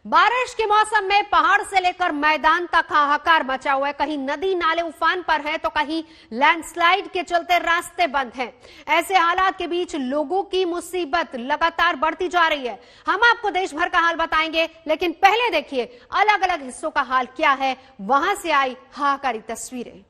बारिश के मौसम में पहाड़ से लेकर मैदान तक हाहाकार मचा हुआ है। कहीं नदी नाले उफान पर है तो कहीं लैंडस्लाइड के चलते रास्ते बंद हैं। ऐसे हालात के बीच लोगों की मुसीबत लगातार बढ़ती जा रही है। हम आपको देश भर का हाल बताएंगे, लेकिन पहले देखिए अलग अलग हिस्सों का हाल क्या है, वहां से आई हाहाकारी तस्वीरें।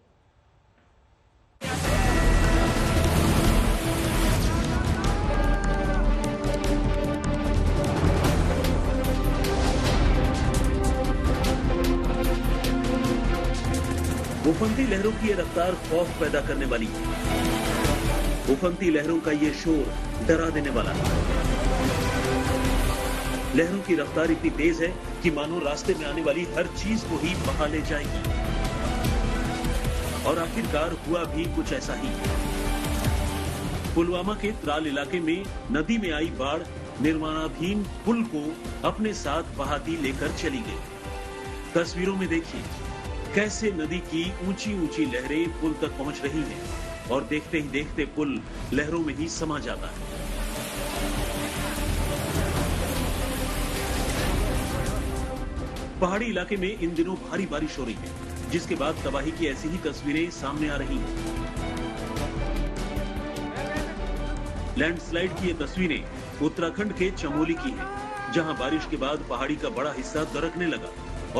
उफनती लहरों की ये रफ्तार खौफ पैदा करने वाली है। उफनती लहरों का ये शोर डरा देने वाला है। लहरों की रफ्तार इतनी तेज है कि मानो रास्ते में आने वाली हर चीज को ही बहा ले जाएगी। और आखिरकार हुआ भी कुछ ऐसा ही। पुलवामा के त्राल इलाके में नदी में आई बाढ़ निर्माणाधीन पुल को अपने साथ बहाती लेकर चली गई। तस्वीरों में देखिए कैसे नदी की ऊंची ऊंची लहरें पुल तक पहुंच रही हैं और देखते ही देखते पुल लहरों में ही समा जाता है। पहाड़ी इलाके में इन दिनों भारी बारिश हो रही है, जिसके बाद तबाही की ऐसी ही तस्वीरें सामने आ रही हैं। लैंडस्लाइड की ये तस्वीरें उत्तराखंड के चमोली की हैं, जहां बारिश के बाद पहाड़ी का बड़ा हिस्सा दरकने लगा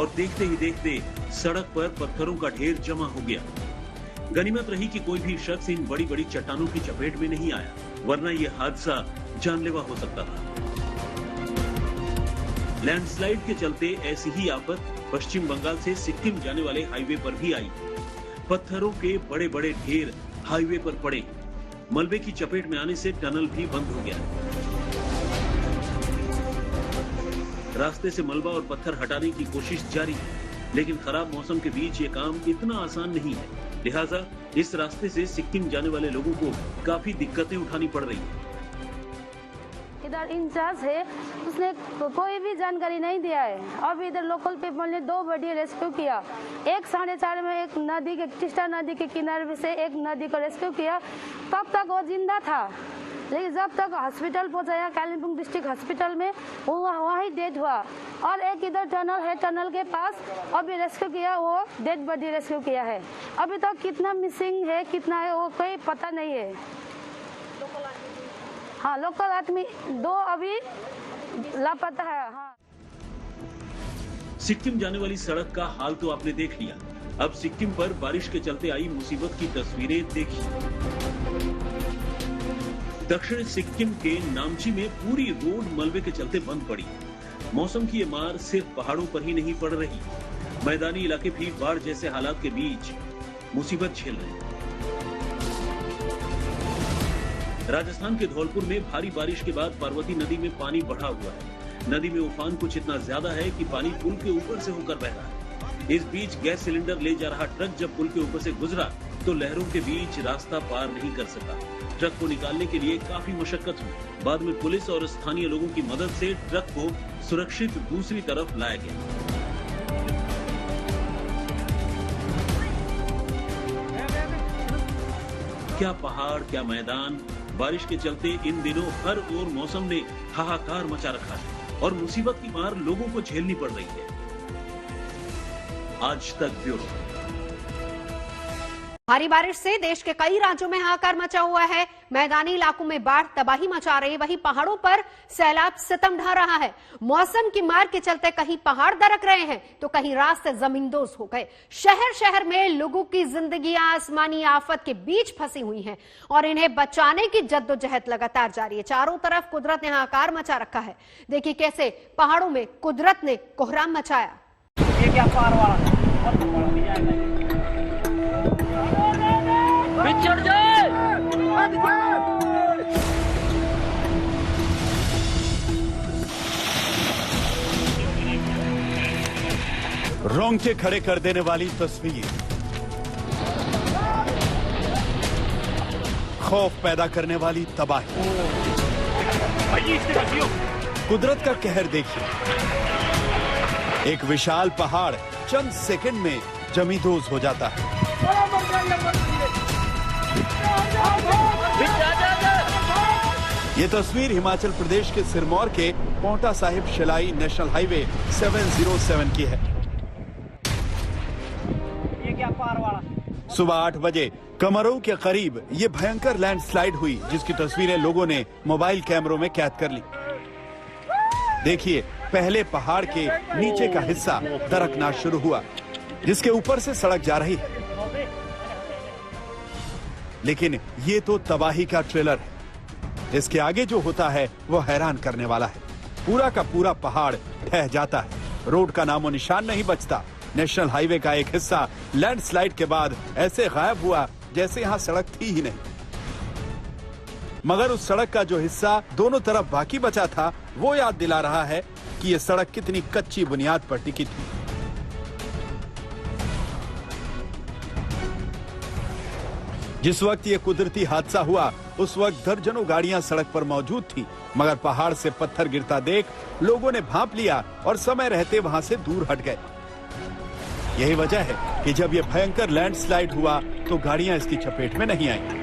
और देखते ही देखते सड़क पर पत्थरों का ढेर जमा हो गया। गनीमत रही कि कोई भी शख्स इन बड़ी बड़ी चट्टानों की चपेट में नहीं आया, वरना यह हादसा जानलेवा हो सकता था। लैंडस्लाइड के चलते ऐसी ही आफत पश्चिम बंगाल से सिक्किम जाने वाले हाईवे पर भी आई। पत्थरों के बड़े बड़े ढेर हाईवे पर पड़े। मलबे की चपेट में आने से टनल भी बंद हो गया। रास्ते से मलबा और पत्थर हटाने की कोशिश जारी है, लेकिन खराब मौसम के बीच ये काम इतना आसान नहीं है। लिहाजा इस रास्ते से सिक्किम जाने वाले लोगों को काफी दिक्कतें उठानी पड़ रही है। इधर इंचार्ज है, उसने कोई भी जानकारी नहीं दिया है। अब इधर लोकल पीपल ने 2 बॉडी रेस्क्यू किया। 1:30 में एक नदी के टिस्टा नदी के किनारे से एक नदी को रेस्क्यू किया। तब तक वो जिंदा था, लेकिन जब तक हॉस्पिटल पहुंचाया कालिम्पोंग डिस्ट्रिक्ट हॉस्पिटल में, वो वहीं डेथ हुआ। और एक इधर टनल है, टनल के पास अभी रेस्क्यू किया, वो डेड बॉडी रेस्क्यू किया है। अभी तक कितना मिसिंग है, कितना है, वो कोई पता नहीं है। हाँ, लोकल आदमी 2 अभी लापता है। हाँ। सिक्किम जाने वाली सड़क का हाल तो आपने देख लिया। अब सिक्किम पर बारिश के चलते आई मुसीबत की तस्वीरें देखिए। दक्षिण सिक्किम के नामची में पूरी रोड मलबे के चलते बंद पड़ी। मौसम की ये मार सिर्फ पहाड़ों पर ही नहीं पड़ रही, मैदानी इलाके भी बाढ़ जैसे हालात के बीच मुसीबत झेल रहे हैं। राजस्थान के धौलपुर में भारी बारिश के बाद पार्वती नदी में पानी बढ़ा हुआ है। नदी में उफान कुछ इतना ज्यादा है कि पानी पुल के ऊपर से होकर बह रहा है। इस बीच गैस सिलेंडर ले जा रहा ट्रक जब पुल के ऊपर से गुजरा तो लहरों के बीच रास्ता पार नहीं कर सका। ट्रक को निकालने के लिए काफी मशक्कत हुई। बाद में पुलिस और स्थानीय लोगों की मदद से ट्रक को सुरक्षित दूसरी तरफ लाया गया। क्या पहाड़, क्या मैदान। बारिश के चलते इन दिनों हर ओर मौसम ने हाहाकार मचा रखा है और मुसीबत की मार लोगों को झेलनी पड़ रही है। आज तक ब्यूरो। भारी बारिश से देश के कई राज्यों में हाहाकार मचा हुआ है। मैदानी इलाकों में बाढ़ तबाही मचा रही है, वहीं पहाड़ों पर सैलाब सितम ढा रहा है। मौसम की मार के चलते कहीं पहाड़ दरक रहे हैं तो कहीं रास्ते जमींदोज हो गए। शहर शहर में लोगों की जिंदगियां आसमानी आफत के बीच फंसी हुई हैं और इन्हें बचाने की जद्दोजहद लगातार जारी है। चारों तरफ कुदरत ने हाहाकार मचा रखा है। देखिए कैसे पहाड़ों में कुदरत ने कोहराम मचाया। ये क्या पार वाला है? चढ़ जाए। रोंगटे खड़े कर देने वाली तस्वीर, खौफ पैदा करने वाली तबाही। कुदरत का कहर देखिए। एक विशाल पहाड़ चंद सेकंड में जमींदोज हो जाता है। ये तस्वीर हिमाचल प्रदेश के सिरमौर के पोंटा साहिब शिलाई नेशनल हाईवे 707 की है। ये क्या पार वाला? सुबह 8 बजे कमरों के करीब ये भयंकर लैंडस्लाइड हुई, जिसकी तस्वीरें लोगों ने मोबाइल कैमरों में कैद कर ली। देखिए, पहले पहाड़ के नीचे का हिस्सा दरकना शुरू हुआ, जिसके ऊपर से सड़क जा रही है। लेकिन ये तो तबाही का ट्रेलर है। इसके आगे जो होता है वो हैरान करने वाला है। पूरा का पूरा पहाड़ ढह जाता है, रोड का नामो निशान नहीं बचता। नेशनल हाईवे का एक हिस्सा लैंडस्लाइड के बाद ऐसे गायब हुआ जैसे यहाँ सड़क थी ही नहीं। मगर उस सड़क का जो हिस्सा दोनों तरफ बाकी बचा था, वो याद दिला रहा है कि ये सड़क कितनी कच्ची बुनियाद पर टिकी थी। जिस वक्त ये कुदरती हादसा हुआ, उस वक्त दर्जनों गाड़ियां सड़क पर मौजूद थी, मगर पहाड़ से पत्थर गिरता देख लोगों ने भांप लिया और समय रहते वहां से दूर हट गए। यही वजह है कि जब ये भयंकर लैंडस्लाइड हुआ तो गाड़ियां इसकी चपेट में नहीं आईं।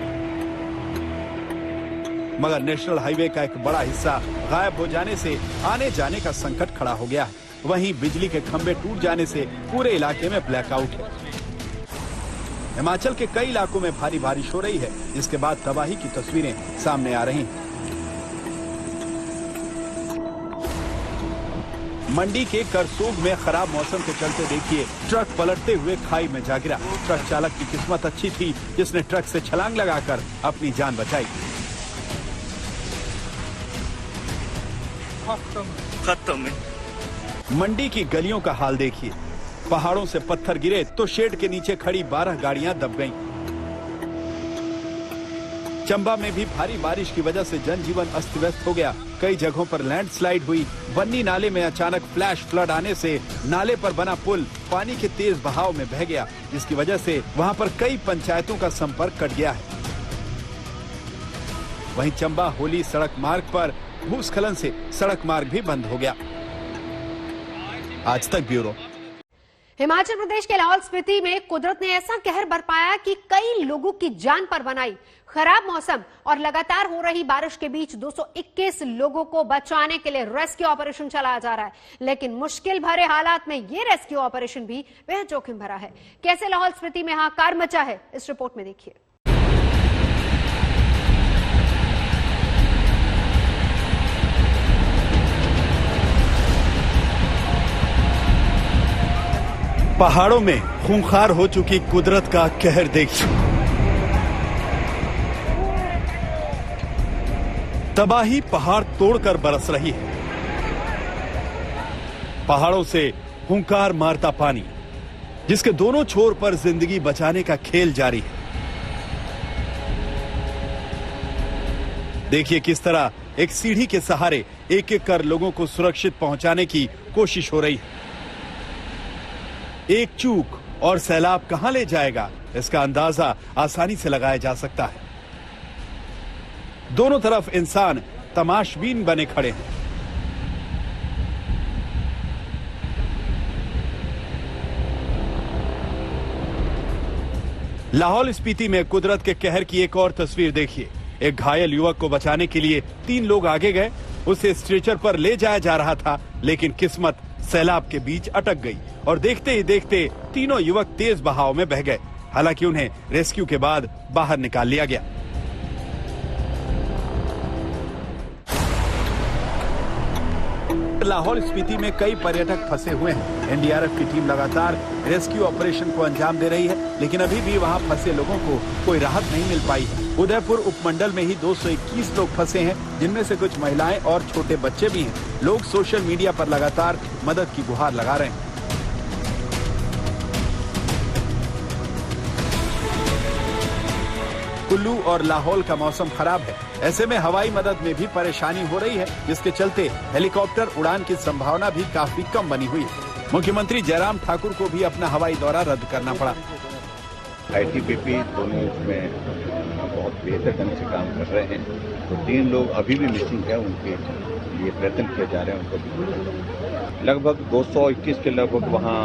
मगर नेशनल हाईवे का एक बड़ा हिस्सा गायब हो जाने से आने जाने का संकट खड़ा हो गया है। वहीं बिजली के खंभे टूट जाने से पूरे इलाके में ब्लैकआउट है। हिमाचल के कई इलाकों में भारी बारिश हो रही है, जिसके बाद तबाही की तस्वीरें सामने आ रही हैं। मंडी के करसोग में खराब मौसम के चलते देखिए, ट्रक पलटते हुए खाई में जा गिरा। ट्रक चालक की किस्मत अच्छी थी, जिसने ट्रक से छलांग लगाकर अपनी जान बचाई। खत्म। मंडी की गलियों का हाल देखिए, पहाड़ों से पत्थर गिरे तो शेड के नीचे खड़ी 12 गाड़ियां दब गईं। चंबा में भी भारी बारिश की वजह से जनजीवन अस्त व्यस्त हो गया। कई जगहों पर लैंडस्लाइड हुई। बन्नी नाले में अचानक फ्लैश फ्लड आने से नाले पर बना पुल पानी के तेज बहाव में बह गया, जिसकी वजह से वहां पर कई पंचायतों का संपर्क कट गया है। वहीं चंबा होली सड़क मार्ग पर भूस्खलन से सड़क मार्ग भी बंद हो गया। आज तक ब्यूरो। हिमाचल प्रदेश के लाहौल स्पीति में कुदरत ने ऐसा कहर बरपाया कि कई लोगों की जान पर बनाई। खराब मौसम और लगातार हो रही बारिश के बीच 221 लोगों को बचाने के लिए रेस्क्यू ऑपरेशन चलाया जा रहा है, लेकिन मुश्किल भरे हालात में ये रेस्क्यू ऑपरेशन भी बेहद जोखिम भरा है। कैसे लाहौल स्पीति में हाहाकार मचा है, इस रिपोर्ट में देखिए। पहाड़ों में खूंखार हो चुकी कुदरत का कहर देखिए। तबाही पहाड़ तोड़कर बरस रही है। पहाड़ों से हुंकार मारता पानी, जिसके दोनों छोर पर जिंदगी बचाने का खेल जारी है। देखिए किस तरह एक सीढ़ी के सहारे एक एक कर लोगों को सुरक्षित पहुंचाने की कोशिश हो रही है। एक चूक और सैलाब कहां ले जाएगा, इसका अंदाजा आसानी से लगाया जा सकता है। दोनों तरफ इंसान तमाशबीन बने खड़े हैं। लाहौल स्पीति में कुदरत के कहर की एक और तस्वीर देखिए। एक घायल युवक को बचाने के लिए 3 लोग आगे गए। उसे स्ट्रेचर पर ले जाया जा रहा था, लेकिन किस्मत सैलाब के बीच अटक गई और देखते ही देखते तीनों युवक तेज बहाव में बह गए। हालांकि उन्हें रेस्क्यू के बाद बाहर निकाल लिया गया। लाहौल स्पीति में कई पर्यटक फंसे हुए हैं। एनडीआरएफ की टीम लगातार रेस्क्यू ऑपरेशन को अंजाम दे रही है, लेकिन अभी भी वहां फंसे लोगों को कोई राहत नहीं मिल पाई है। उदयपुर उपमंडल में ही 221 लोग फंसे हैं, जिनमें से कुछ महिलाएं और छोटे बच्चे भी हैं। लोग सोशल मीडिया पर लगातार मदद की गुहार लगा रहे हैं। कुल्लू और लाहौल का मौसम खराब है। ऐसे में हवाई मदद में भी परेशानी हो रही है, जिसके चलते हेलीकॉप्टर उड़ान की संभावना भी काफी कम बनी हुई है। मुख्यमंत्री जयराम ठाकुर को भी अपना हवाई दौरा रद्द करना पड़ा। आईटीबीपी दोनों इसमें बहुत बेहतर ढंग से काम कर रहे हैं। तो 3 लोग अभी भी मिसिंग है, उनके लिए प्रयत्न किए जा रहे हैं। उनको लगभग 221 के लगभग वहाँ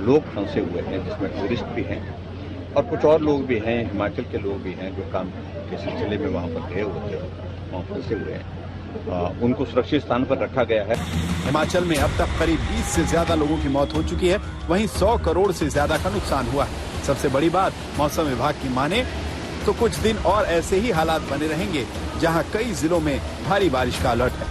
लोग फंसे हुए हैं, जिसमें टूरिस्ट भी हैं। और कुछ और लोग भी हैं, हिमाचल के लोग भी हैं जो काम के सिलसिले में वहाँ पर गए हुए थे, वहाँ फंसे हुए हैं। उनको सुरक्षित स्थान पर रखा गया है। हिमाचल में अब तक करीब 20 से ज्यादा लोगों की मौत हो चुकी है, वहीं 100 करोड़ से ज्यादा का नुकसान हुआ है। सबसे बड़ी बात, मौसम विभाग की माने तो कुछ दिन और ऐसे ही हालात बने रहेंगे, जहां कई जिलों में भारी बारिश का अलर्ट है।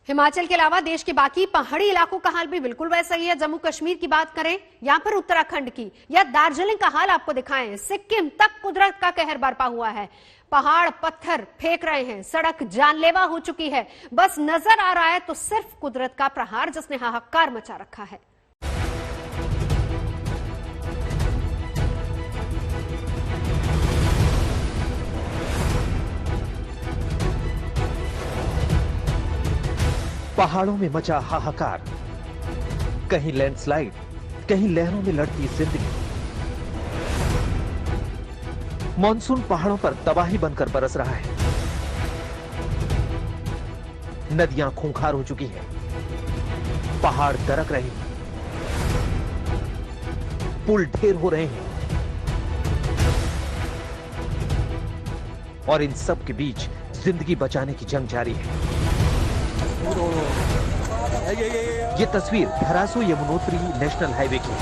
हिमाचल के अलावा देश के बाकी पहाड़ी इलाकों का हाल भी बिल्कुल वैसा ही है। जम्मू कश्मीर की बात करें, यहाँ पर उत्तराखंड की या दार्जिलिंग का हाल आपको दिखाएं, सिक्किम तक कुदरत का कहर बरपा हुआ है। पहाड़ पत्थर फेंक रहे हैं, सड़क जानलेवा हो चुकी है। बस नजर आ रहा है तो सिर्फ कुदरत का प्रहार, जिसने हाहाकार मचा रखा है। पहाड़ों में मचा हाहाकार, कहीं लैंडस्लाइड, कहीं लहरों में लड़ती जिंदगी। मॉनसून पहाड़ों पर तबाही बनकर बरस रहा है। नदियां खूंखार हो चुकी हैं, पहाड़ दरक रहे हैं, पुल ढेर हो रहे हैं, और इन सब के बीच जिंदगी बचाने की जंग जारी है। ये तस्वीर धरासू यमुनोत्री नेशनल हाईवे की है।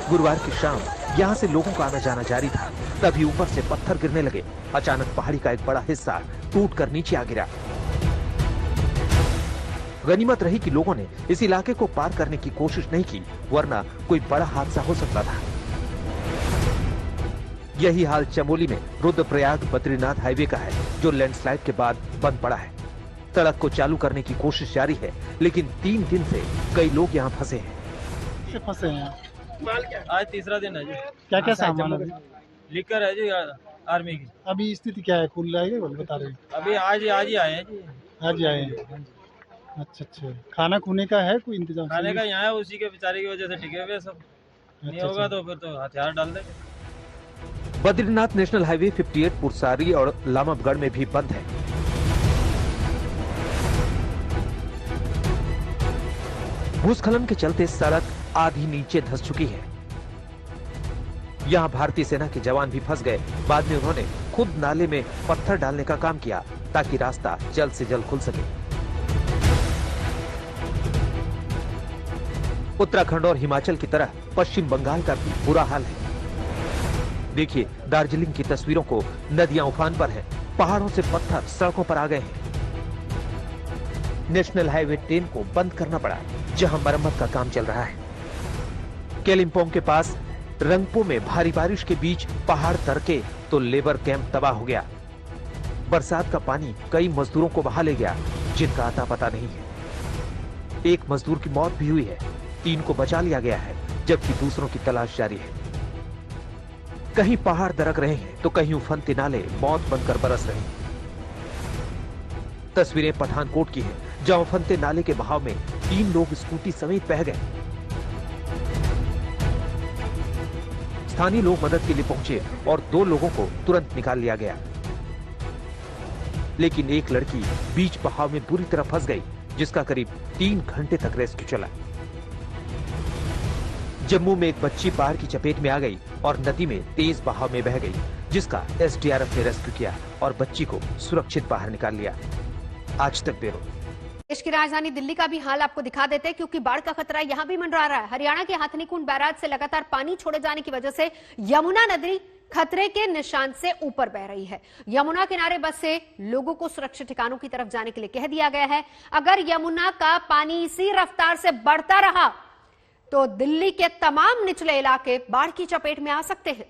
गुरुवार की शाम यहां से लोगों का आना जाना जारी था, तभी ऊपर से पत्थर गिरने लगे। अचानक पहाड़ी का एक बड़ा हिस्सा टूटकर नीचे आ गिरा। गनीमत रही कि लोगों ने इस इलाके को पार करने की कोशिश नहीं की, वरना कोई बड़ा हादसा हो सकता था। यही हाल चमोली में रुद्रप्रयाग बद्रीनाथ हाईवे का है, जो लैंडस्लाइड के बाद बंद पड़ा है। सड़क को चालू करने की कोशिश जारी है, लेकिन 3 दिन से कई लोग यहाँ फंसे हैं। आज तीसरा दिन है जी। क्या क्या सामान है? लिकर है जी आर्मी की। अभी स्थिति क्या है? खुल जाएगी बता रहे हैं? अभी आज ही आए हैं जी। आज ही आए हैं। अच्छा, खाना खूने का है कोई इंतजाम? खाने का यहाँ है, उसी के बेचारे की वजह से टिके हुए सब। नहीं होगा तो फिर तो हथियार डाल देंगे। बद्रीनाथ नेशनल हाईवे 58 पुरसारी और लामबगढ़ में भी बंद है। भूस्खलन के चलते सड़क आधी नीचे धंस चुकी है। यहां भारतीय सेना के जवान भी फंस गए। बाद में उन्होंने खुद नाले में पत्थर डालने का काम किया, ताकि रास्ता जल्द से जल्द खुल सके। उत्तराखंड और हिमाचल की तरह पश्चिम बंगाल का भी बुरा हाल है। देखिए दार्जिलिंग की तस्वीरों को, नदियां उफान पर हैं, पहाड़ों से पत्थर सड़कों पर आ गए हैं। नेशनल हाईवे 10 को बंद करना पड़ा, जहां मरम्मत का काम चल रहा है। केलिम्पोंग के पास रंगपो में भारी बारिश के बीच पहाड़ दरके तो लेबर कैंप तबाह हो गया। बरसात का पानी कई मजदूरों को बहा ले गया, जिनका अता पता नहीं है। एक मजदूर की मौत भी हुई है, 3 को बचा लिया गया है, जबकि दूसरों की तलाश जारी है। कहीं पहाड़ दरक रहे हैं तो कहीं उफनते नाले मौत बनकर बरस रहे हैं। तस्वीरें पठानकोट की हैं, जहां उफनते नाले के बहाव में 3 लोग स्कूटी समेत बह गए। स्थानीय लोग मदद के लिए पहुंचे और 2 लोगों को तुरंत निकाल लिया गया, लेकिन एक लड़की बीच बहाव में बुरी तरह फंस गई, जिसका करीब 3 घंटे तक रेस्क्यू चला। जम्मू में एक बच्ची बाढ़ की चपेट में आ गई और नदी में तेज बहाव में बह गई, जिसका एसडीआरएफ ने रेस्क्यू किया और बच्ची को सुरक्षित बाहर निकाल लिया। आज तक ब्यूरो। देश की राजधानी दिल्ली का भी हाल आपको दिखा देते हैं, क्योंकि बाढ़ का खतरा यहां भी मंडरा रहा है। हरियाणा के हथनीकुंड बैराज से लगातार पानी छोड़े जाने की वजह से यमुना नदी खतरे के निशान से ऊपर बह रही है। यमुना किनारे बसे लोगों को सुरक्षित ठिकानों की तरफ जाने के लिए कह दिया गया है। अगर यमुना का पानी इसी रफ्तार से बढ़ता रहा तो दिल्ली के तमाम निचले इलाके बाढ़ की चपेट में आ सकते हैं।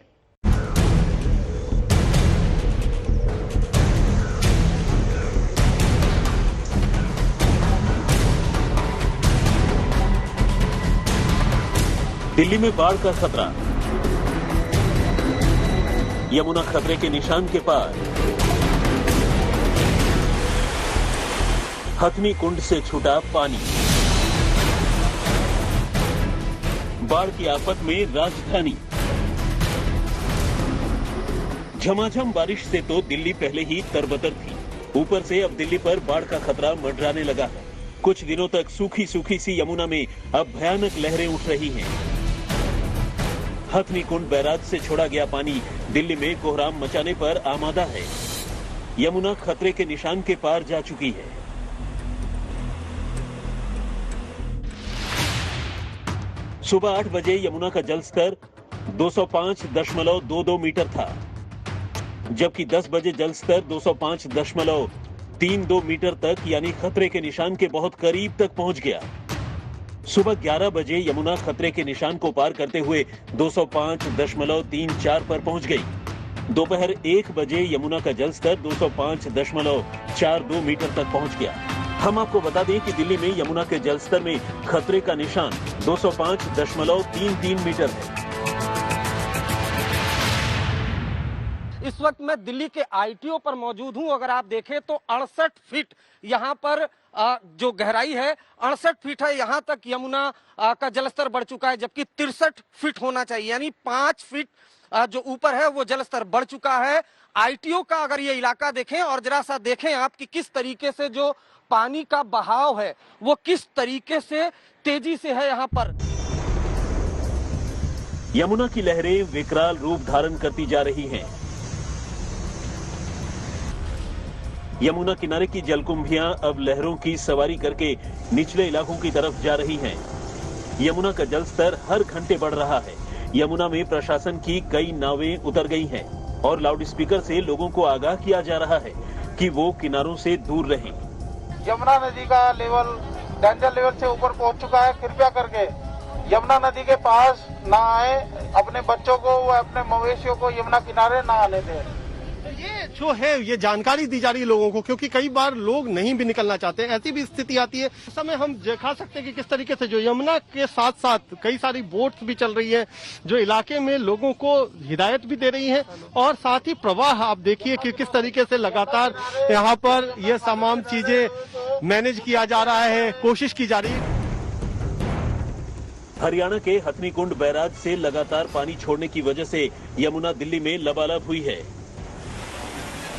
दिल्ली में बाढ़ का खतरा, यमुना खतरे के निशान के पार। हथनी कुंड से छूटा पानी, बाढ़ की आफत में राजधानी। झमाझम बारिश से तो दिल्ली पहले ही तरबतर थी, ऊपर से अब दिल्ली पर बाढ़ का खतरा मंडराने लगा है। कुछ दिनों तक सूखी सूखी सी यमुना में अब भयानक लहरें उठ रही हैं। हथनीकुंड बैराज से छोड़ा गया पानी दिल्ली में कोहराम मचाने पर आमादा है। यमुना खतरे के निशान के पार जा चुकी है। सुबह 8 बजे यमुना का जलस्तर 205.22 मीटर था, जबकि 10 बजे जलस्तर 205.32 मीटर तक यानी खतरे के निशान के बहुत करीब तक पहुंच गया। सुबह 11 बजे यमुना खतरे के निशान को पार करते हुए 205.34 पर पहुंच गई। दोपहर 1 बजे यमुना का जलस्तर 205.42 मीटर तक पहुंच गया। हम आपको बता दें कि दिल्ली में यमुना के जलस्तर में खतरे का निशान 205.33 मीटर है। इस वक्त मैं दिल्ली के आईटीओ पर मौजूद हूं। अगर आप देखें तो 68 फीट यहाँ पर जो गहराई है 68 फीट है। यहाँ तक यमुना का जलस्तर बढ़ चुका है, जबकि 63 फीट होना चाहिए, यानी 5 फीट जो ऊपर है वो जलस्तर बढ़ चुका है। आईटीओ का अगर ये इलाका देखें और जरा सा देखें आप कि किस तरीके से जो पानी का बहाव है वो किस तरीके से तेजी से है यहाँ पर। यमुना की लहरें विकराल रूप धारण करती जा रही हैं। यमुना किनारे की जलकुंभियां अब लहरों की सवारी करके निचले इलाकों की तरफ जा रही हैं। यमुना का जलस्तर हर घंटे बढ़ रहा है। यमुना में प्रशासन की कई नावें उतर गई हैं और लाउडस्पीकर से लोगों को आगाह किया जा रहा है कि वो किनारों से दूर रहें। यमुना नदी का लेवल डेंजर लेवल से ऊपर पहुंच चुका है। कृपया करके यमुना नदी के पास ना आए, अपने बच्चों को व अपने मवेशियों को यमुना किनारे ना आने दें। ये जो है ये जानकारी दी जा रही है लोगों को, क्योंकि कई बार लोग नहीं भी निकलना चाहते, ऐसी भी स्थिति आती है। इस समय हम दिखा सकते हैं कि किस तरीके से जो यमुना के साथ साथ कई सारी बोट्स भी चल रही है, जो इलाके में लोगों को हिदायत भी दे रही है, और साथ ही प्रवाह आप देखिए कि किस तरीके से लगातार यहाँ पर ये तमाम चीजें मैनेज किया जा रहा है, कोशिश की जा रही है। हरियाणा के हथनीकुंड बैराज से लगातार पानी छोड़ने की वजह से यमुना दिल्ली में लबालब हुई है।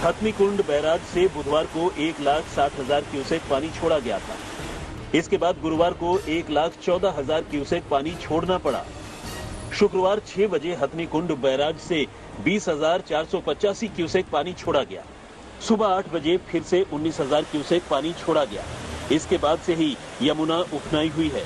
हथनीकुंड बैराज से बुधवार को 1,60,000 क्यूसेक पानी छोड़ा गया था। इसके बाद गुरुवार को 1,14,000 क्यूसेक पानी छोड़ना पड़ा। शुक्रवार 6 बजे हथनीकुंड बैराज से 20,485 क्यूसेक पानी छोड़ा गया। सुबह 8 बजे फिर से 19,000 क्यूसेक पानी छोड़ा गया। इसके बाद से ही यमुना उफनाई हुई है।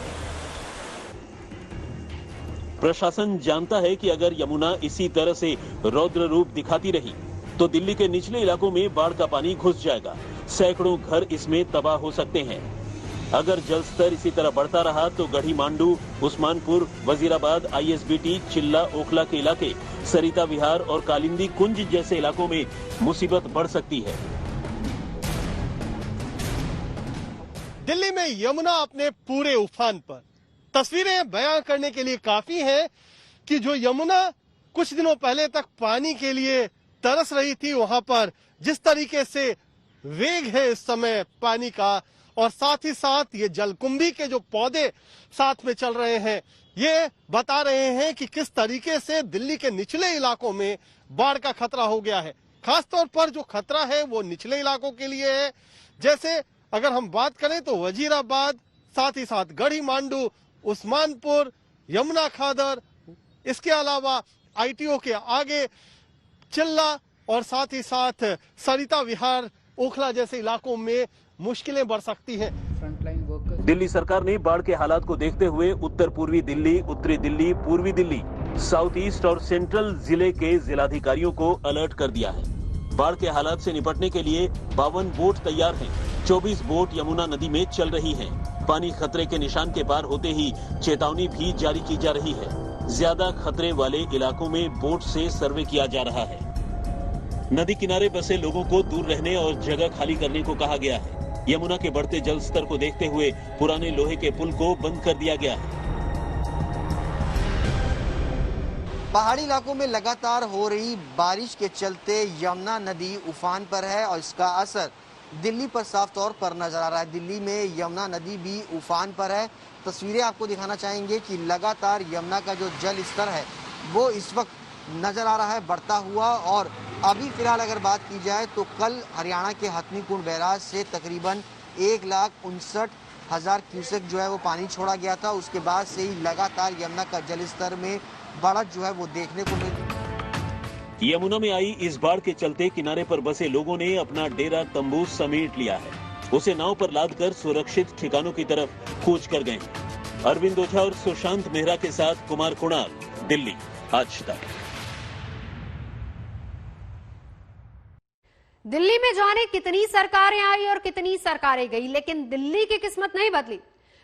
प्रशासन जानता है कि अगर यमुना इसी तरह से रौद्र रूप दिखाती रही तो दिल्ली के निचले इलाकों में बाढ़ का पानी घुस जाएगा। सैकड़ों घर इसमें तबाह हो सकते हैं। अगर जलस्तर इसी तरह बढ़ता रहा तो गढ़ी मांडू, उस्मानपुर, वजीराबाद, आईएसबीटी, चिल्ला, ओखला के इलाके, सरिता विहार और कालिंदी कुंज जैसे इलाकों में मुसीबत बढ़ सकती है। दिल्ली में यमुना अपने पूरे उफान पर। तस्वीरें बयां करने के लिए काफी है कि जो यमुना कुछ दिनों पहले तक पानी के लिए तरस रही थी, वहां पर जिस तरीके से वेग है इस समय पानी का, और साथ ही साथ ये जलकुंभी के जो पौधे साथ में चल रहे हैं, ये बता रहे हैं कि किस तरीके से दिल्ली के निचले इलाकों में बाढ़ का खतरा हो गया है। खासतौर पर जो खतरा है वो निचले इलाकों के लिए है। जैसे अगर हम बात करें तो वजीराबाद, साथ ही साथ गढ़ी मांडू, उस्मानपुर, यमुना खादर, इसके अलावा आईटीओ के आगे चिल्ला और साथ ही साथ सरिता विहार, ओखला जैसे इलाकों में मुश्किलें बढ़ सकती हैं। दिल्ली सरकार ने बाढ़ के हालात को देखते हुए उत्तर पूर्वी दिल्ली, उत्तरी दिल्ली, पूर्वी दिल्ली, साउथ ईस्ट और सेंट्रल जिले के जिलाधिकारियों को अलर्ट कर दिया है। बाढ़ के हालात से निपटने के लिए 52 बोट तैयार हैं। 24 बोट यमुना नदी में चल रही हैं। पानी खतरे के निशान के पार होते ही चेतावनी भी जारी की जा रही है। ज्यादा खतरे वाले इलाकों में बोट से सर्वे किया जा रहा है। नदी किनारे बसे लोगों को दूर रहने और जगह खाली करने को कहा गया है। यमुना के बढ़ते जल स्तर को देखते हुए पुराने लोहे के पुल को बंद कर दिया गया है। पहाड़ी इलाकों में लगातार हो रही बारिश के चलते यमुना नदी उफान पर है और इसका असर दिल्ली पर साफ तौर पर नजर आ रहा है। दिल्ली में यमुना नदी भी उफान पर है। तस्वीरें आपको दिखाना चाहेंगे कि लगातार यमुना का जो जल स्तर है वो इस वक्त नजर आ रहा है बढ़ता हुआ। और अभी फिलहाल अगर बात की जाए तो कल हरियाणा के हथनीकुंड बैराज से तकरीबन 1,59,000 1000 क्यूसेक जो है वो पानी छोड़ा गया था। उसके बाद से ही लगातार यमुना का जलस्तर में बढ़त जो है वो देखने को मिली। यमुना में आई इस बाढ़ के चलते किनारे पर बसे लोगों ने अपना डेरा तंबू समेट लिया है। उसे नाव पर लादकर सुरक्षित ठिकानों की तरफ कूच कर गए। अरविंद ओझा और सुशांत मेहरा के साथ कुमार कुणाल, दिल्ली, आज तक। दिल्ली में जाने कितनी सरकारें आई और कितनी सरकारें गई, लेकिन दिल्ली की किस्मत नहीं बदली।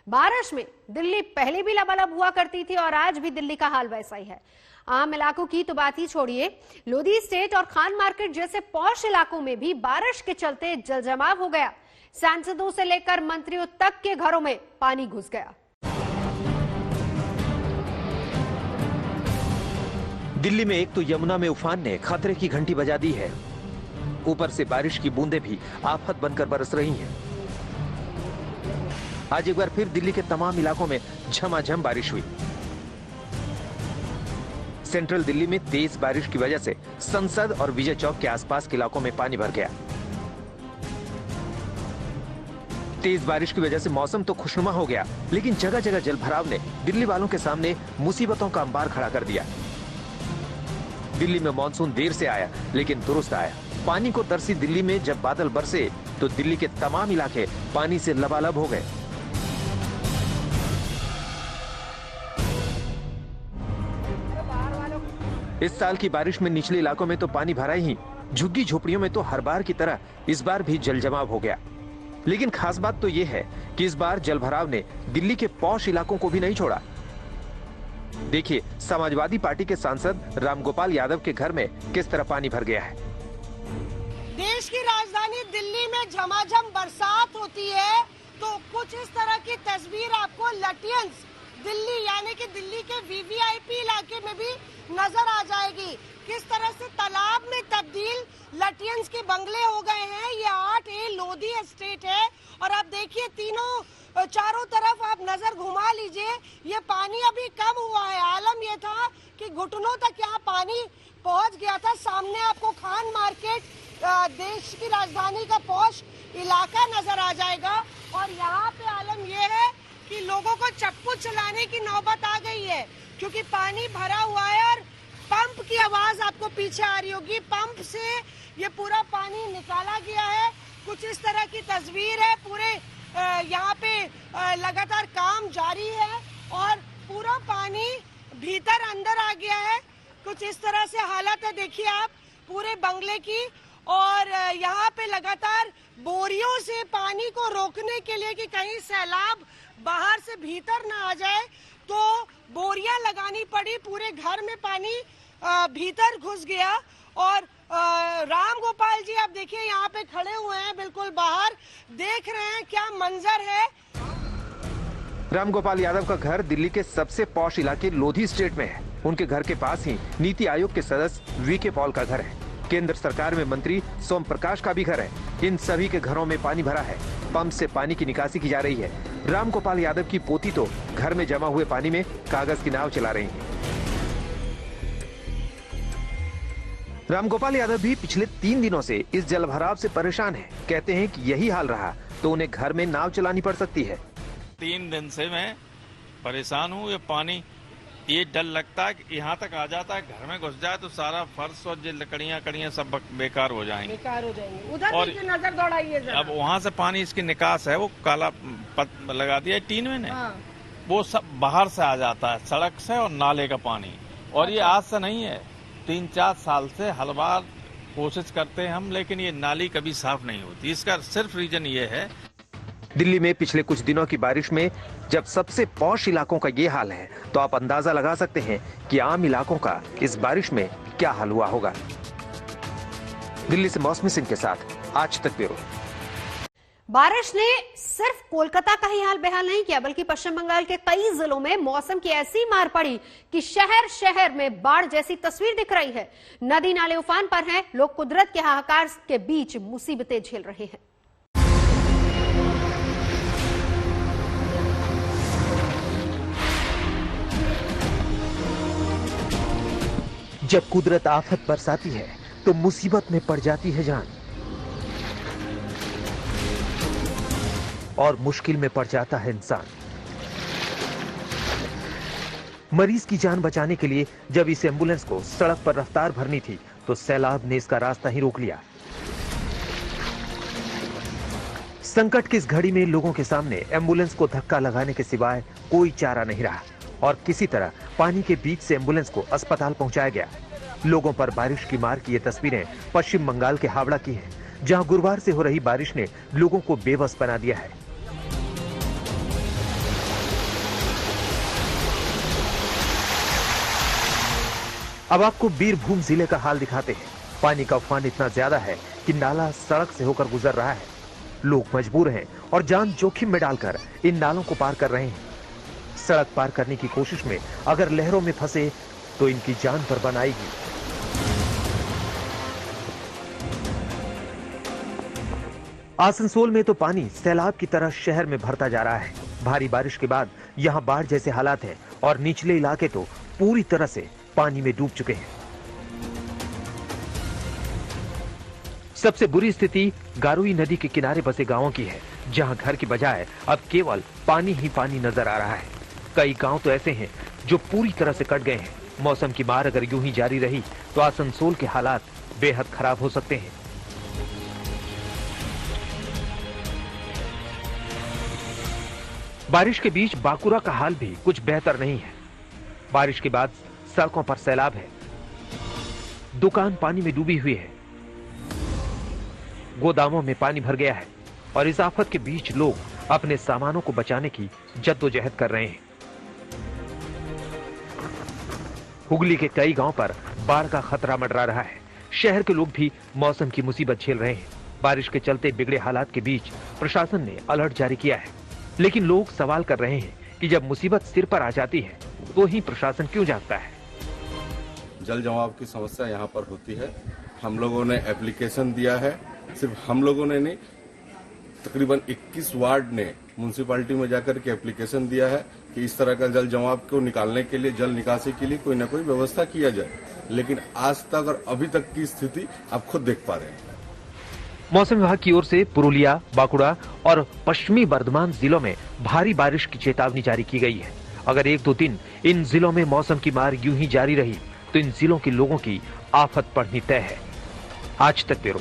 बारिश में दिल्ली पहले भी लबालब हुआ करती थी और आज भी दिल्ली का हाल वैसा ही है। आम इलाकों की तो बात ही छोड़िए, लोधी स्टेट और खान मार्केट जैसे पॉश इलाकों में भी बारिश के चलते जलजमाव हो गया। सांसदों से लेकर मंत्रियों तक के घरों में पानी घुस गया। दिल्ली में एक तो यमुना में उफान ने खतरे की घंटी बजा दी है, ऊपर से बारिश की बूंदें भी आफत बनकर बरस रही हैं। आज एक बार फिर दिल्ली के तमाम इलाकों में झमाझम बारिश हुई। सेंट्रल दिल्ली में तेज बारिश की वजह से संसद और विजय चौक के आसपास के इलाकों में पानी भर गया। तेज बारिश की वजह से मौसम तो खुशनुमा हो गया, लेकिन जगह जगह जलभराव ने दिल्ली वालों के सामने मुसीबतों का अंबार खड़ा कर दिया। दिल्ली में मानसून देर से आया, लेकिन दुरुस्त आया। पानी को तरसी दिल्ली में जब बादल बरसे तो दिल्ली के तमाम इलाके पानी से लबालब हो गए। इस साल की बारिश में निचले इलाकों में तो पानी भरा ही, झुग्गी झोपड़ियों में तो हर बार की तरह इस बार भी जलजमाव हो गया। लेकिन खास बात तो यह है कि इस बार जलभराव ने दिल्ली के पॉश इलाकों को भी नहीं छोड़ा। देखिए समाजवादी पार्टी के सांसद रामगोपाल यादव के घर में किस तरह पानी भर गया है। देश की राजधानी दिल्ली में झमाझम बरसात होती है तो कुछ इस तरह की तस्वीर आपको लटियंस दिल्ली यानी कि दिल्ली के वीवीआईपी इलाके में भी नजर आ जाएगी। किस तरह से तालाब में तब्दील लटियंस के बंगले हो गए हैं। ये 8A लोधी एस्टेट है और आप देखिए तीनों चारों तरफ आप नजर घुमा लीजिए, ये पानी अभी कम हुआ है। आलम ये था कि घुटनों तक यहाँ पानी पहुँच गया था। सामने आपको खान मार्केट देश की राजधानी का पॉश इलाका नजर आ जाएगा और यहाँ पे आलम ये है कि लोगों को चप्पू चलाने की नौबत आ गई है क्योंकि पानी भरा हुआ है और पंप की आवाज आपको पीछे आ रही होगी। पंप से ये पूरा पानी निकाला गया है। कुछ इस तरह की तस्वीर है। पूरे यहाँ पे लगातार काम जारी है और पूरा पानी भीतर अंदर आ गया है। कुछ इस तरह से हालत है, देखिए आप पूरे बंगले की। और यहाँ पे लगातार बोरियों से पानी को रोकने के लिए कि कहीं सैलाब बाहर से भीतर ना आ जाए तो बोरियां लगानी पड़ी। पूरे घर में पानी भीतर घुस गया और राम गोपाल जी आप देखिए यहाँ पे खड़े हुए हैं, बिल्कुल बाहर देख रहे हैं क्या मंजर है। रामगोपाल यादव का घर दिल्ली के सबसे पॉश इलाके लोधी स्टेट में है। उनके घर के पास ही नीति आयोग के सदस्य वीके पॉल का घर है। केंद्र सरकार में मंत्री सोम प्रकाश का भी घर है। इन सभी के घरों में पानी भरा है। पंप से पानी की निकासी की जा रही है। रामगोपाल यादव की पोती तो घर में जमा हुए पानी में कागज की नाव चला रही है। रामगोपाल यादव भी पिछले 3 दिनों से इस जलभराव से परेशान हैं। कहते हैं कि यही हाल रहा तो उन्हें घर में नाव चलानी पड़ सकती है। 3 दिन से मैं परेशान हूँ। ये पानी ये डर लगता है कि यहाँ तक आ जाता है, घर में घुस जाए तो सारा फर्श और जो लकड़ियाँ सब बेकार हो जाएंगी। उधर और नजर दौड़ाइए जरा। अब वहाँ से पानी इसकी निकास है, वो काला पत लगा दिया टीन में ने। हाँ। वो सब बाहर से आ जाता है, सड़क से और नाले का पानी। और ये आज से नहीं है, 3-4 साल से हर बार कोशिश करते हैं हम, लेकिन ये नाली कभी साफ नहीं होती। इसका सिर्फ रीजन ये है दिल्ली में पिछले कुछ दिनों की बारिश में जब सबसे पॉश इलाकों का ये हाल है तो आप अंदाजा लगा सकते हैं कि आम इलाकों का इस बारिश में क्या हाल हुआ होगा। दिल्ली से मौसमी सिंह के साथ आज तक ब्यूरो। बारिश ने सिर्फ कोलकाता का ही हाल बेहाल नहीं किया, बल्कि पश्चिम बंगाल के कई जिलों में मौसम की ऐसी मार पड़ी कि शहर शहर में बाढ़ जैसी तस्वीर दिख रही है। नदी नाले उफान पर हैं, लोग कुदरत के हाहाकार के बीच मुसीबतें झेल रहे हैं। जब कुदरत आफत बरसाती है तो मुसीबत में पड़ जाती है जान। और मुश्किल में पड़ जाता है इंसान। मरीज की जान बचाने के लिए जब इस एम्बुलेंस को सड़क पर रफ्तार भरनी थी तो सैलाब ने इसका रास्ता ही रोक लिया। संकट की इस घड़ी में लोगों के सामने एम्बुलेंस को धक्का लगाने के सिवाय कोई चारा नहीं रहा और किसी तरह पानी के बीच से एम्बुलेंस को अस्पताल पहुंचाया गया। लोगों पर बारिश की मार की ये तस्वीरें पश्चिम बंगाल के हावड़ा की हैं, जहां गुरुवार से हो रही बारिश ने लोगों को बेबस बना दिया है। अब आपको बीरभूम जिले का हाल दिखाते हैं। पानी का उफान इतना ज्यादा है कि नाला सड़क से होकर गुजर रहा है। लोग मजबूर हैं और जान जोखिम में डालकर इन नालों को पार कर रहे हैं। सड़क पार करने की कोशिश में अगर लहरों में फंसे तो इनकी जान पर बन आएगी। आसनसोल में तो पानी सैलाब की तरह शहर में भरता जा रहा है। भारी बारिश के बाद यहां बाढ़ जैसे हालात हैं और निचले इलाके तो पूरी तरह से पानी में डूब चुके हैं। सबसे बुरी स्थिति गारुई नदी के किनारे बसे गांवों की है, जहां घर की बजाय अब केवल पानी ही पानी नजर आ रहा है। कई गांव तो ऐसे हैं जो पूरी तरह से कट गए हैं। मौसम की मार अगर यूं ही जारी रही तो आसनसोल के हालात बेहद खराब हो सकते हैं। बारिश के बीच बांकुरा का हाल भी कुछ बेहतर नहीं है। बारिश के बाद सड़कों पर सैलाब है, दुकान पानी में डूबी हुई है, गोदामों में पानी भर गया है और इस आफत के बीच लोग अपने सामानों को बचाने की जद्दोजहद कर रहे हैं। हुगली के कई गांव पर बाढ़ का खतरा मंडरा रहा है। शहर के लोग भी मौसम की मुसीबत झेल रहे हैं। बारिश के चलते बिगड़े हालात के बीच प्रशासन ने अलर्ट जारी किया है, लेकिन लोग सवाल कर रहे हैं कि जब मुसीबत सिर पर आ जाती है तो ही प्रशासन क्यों जागता है। जल जमाव की समस्या यहाँ पर होती है। हम लोगों ने एप्लीकेशन दिया है, सिर्फ हम लोगों ने नहीं, तकरीबन 21 वार्ड ने म्युनिसिपैलिटी में जाकर के एप्लीकेशन दिया है कि इस तरह का जल जमाव को निकालने के लिए, जल निकासी के लिए कोई न कोई व्यवस्था किया जाए। लेकिन आज तक और अभी तक की स्थिति आप खुद देख पा रहे हैं। मौसम विभाग की ओर से पुरुलिया, बांकुड़ा और पश्चिमी बर्धमान जिलों में भारी बारिश की चेतावनी जारी की गई है। अगर 1-2 दिन इन जिलों में मौसम की मार यूं ही जारी रही तो इन जिलों के लोगों की आफत पड़नी तय है। आज तक ब्यूरो।